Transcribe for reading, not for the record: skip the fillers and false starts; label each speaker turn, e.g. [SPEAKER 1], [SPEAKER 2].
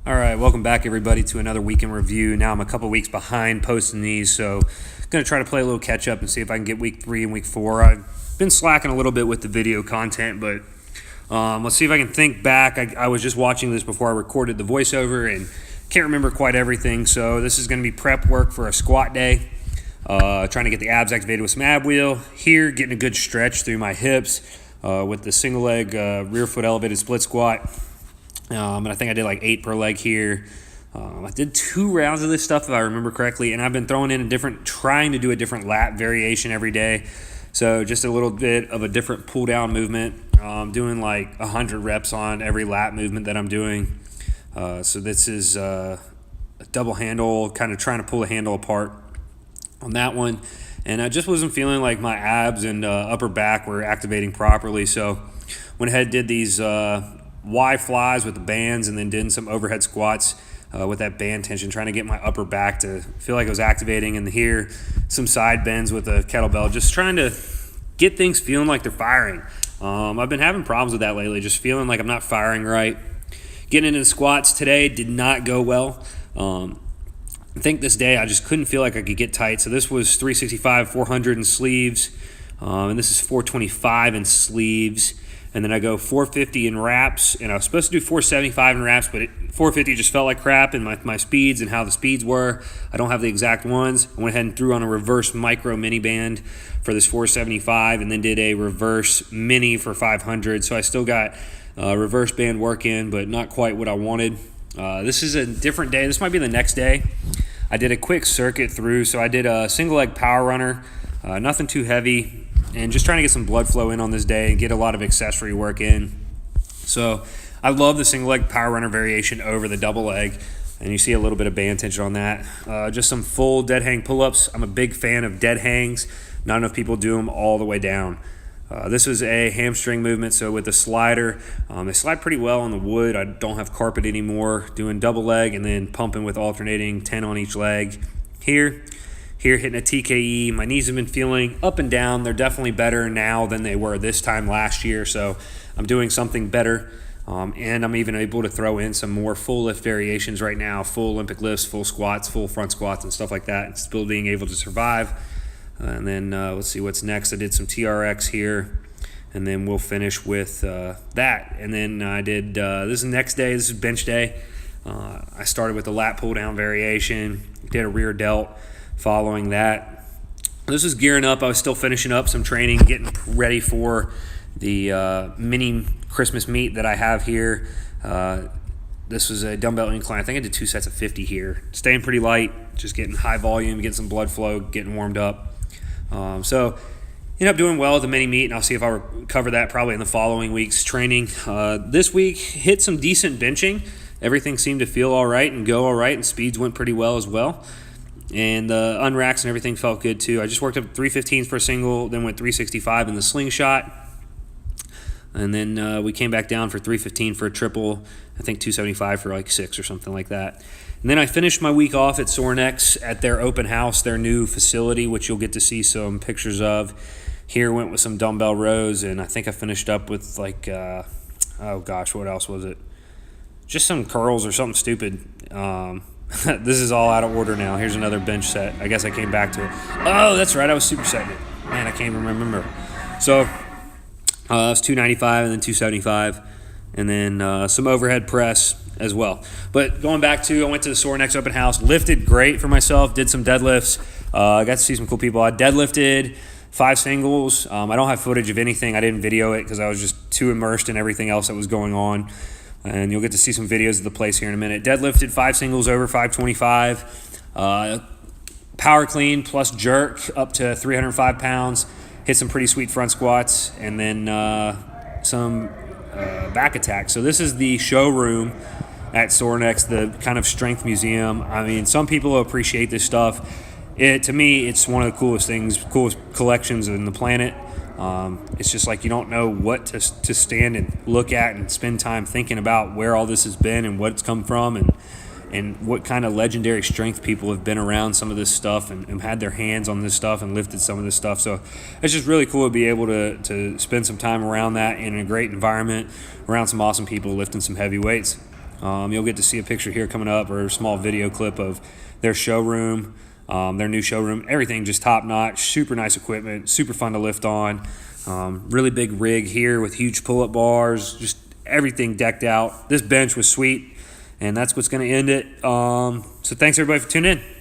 [SPEAKER 1] All right, welcome back everybody to another weekend review. Now I'm a couple weeks behind posting these, so going to try to play a little catch up and see if I can get week 3 and week 4. I've been slacking a little bit with the video content, but let's see if I can think back. I was just watching this before I recorded the voiceover and can't remember quite everything, so this is going to be prep work for a squat day. Trying to get the abs activated with some ab wheel. Here, getting a good stretch through my hips with the single leg rear foot elevated split squat. And I think I did like 8 per leg here. I did 2 rounds of this stuff if I remember correctly, and I've been throwing in trying to do a different lat variation every day. So just a little bit of a different pull down movement. Doing like 100 reps on every lat movement that I'm doing. So this is a double handle, kind of trying to pull the handle apart on that one. And I just wasn't feeling like my abs and upper back were activating properly. So went ahead and did these Y flies with the bands, and then did some overhead squats with that band tension, trying to get my upper back to feel like it was activating. And here, some side bends with a kettlebell, just trying to get things feeling like they're firing. I've been having problems with that lately, just feeling like I'm not firing right. Getting into the squats today did not go well. I think this day I just couldn't feel like I could get tight. So this was 365, 400 in sleeves, and this is 425 in sleeves. And then I go 450 in wraps, and I was supposed to do 475 in wraps, but 450 just felt like crap, and my speeds and how the speeds were, I don't have the exact ones. I went ahead and threw on a reverse micro mini band for this 475, and then did a reverse mini for 500. So I still got reverse band work in, but not quite what I wanted. This is a different day. This might be the next day. I did a quick circuit through, so I did a single leg power runner, nothing too heavy, and just trying to get some blood flow in on this day and get a lot of accessory work in. So I love the single leg power runner variation over the double leg, and you see a little bit of band tension on that. Just some full dead hang pull-ups. I'm a big fan of dead hangs. Not enough people do them all the way down. This was a hamstring movement, so with the slider, they slide pretty well on the wood. I don't have carpet anymore. Doing double leg and then pumping with alternating 10 on each leg. Here hitting a TKE. My knees have been feeling up and down. They're definitely better now than they were this time last year, so I'm doing something better. And I'm even able to throw in some more full lift variations right now, full Olympic lifts, full squats, full front squats, and stuff like that, and still being able to survive. And then let's see what's next. I did some TRX here, and then we'll finish with that. And then I did, this is the next day, this is bench day. I started with the lat pull down variation, did a rear delt. Following that, this was gearing up. I was still finishing up some training, getting ready for the mini Christmas meet that I have here. This was a dumbbell incline. I think I did 2 sets of 50 here. Staying pretty light, just getting high volume, getting some blood flow, getting warmed up. So ended up doing well at the mini meet, and I'll see if I cover that probably in the following week's training. This week, hit some decent benching. Everything seemed to feel all right and go all right, and speeds went pretty well as well. And the unracks and everything felt good too. I just worked up 315s for a single, then went 365 in the slingshot. And then we came back down for 315 for a triple, I think 275 for like 6 or something like that. And then I finished my week off at Sorenex at their open house, their new facility, which you'll get to see some pictures of. Here went with some dumbbell rows, and I think I finished up with like, oh gosh, what else was it? Just some curls or something stupid. This is all out of order now. Here's another bench set. I guess I came back to it. Oh, that's right. I was supersetting it. Man, I can't even remember. So it was 295 and then 275, and then some overhead press as well. But going back to, I went to the Sorenex open house, lifted great for myself, did some deadlifts. I got to see some cool people. I deadlifted 5 singles. I don't have footage of anything. I didn't video it because I was just too immersed in everything else that was going on. And you'll get to see some videos of the place here in a minute. Deadlifted 5 singles over 525. Power clean plus jerk up to 305 pounds. Hit some pretty sweet front squats. And then some back attacks. So this is the showroom at Sorenex, the kind of strength museum. I mean, some people appreciate this stuff. To me, it's one of the coolest things, coolest collections in the planet. It's just like you don't know what to stand and look at and spend time thinking about where all this has been and what it's come from, and what kind of legendary strength people have been around some of this stuff and had their hands on this stuff and lifted some of this stuff. So it's just really cool to be able to spend some time around that in a great environment, around some awesome people lifting some heavy weights. You'll get to see a picture here coming up, or a small video clip of their showroom, their new showroom. Everything just top notch, super nice equipment, super fun to lift on. Really big rig here with huge pull-up bars, just everything decked out. This bench was sweet, and that's what's going to end it. So thanks everybody for tuning in.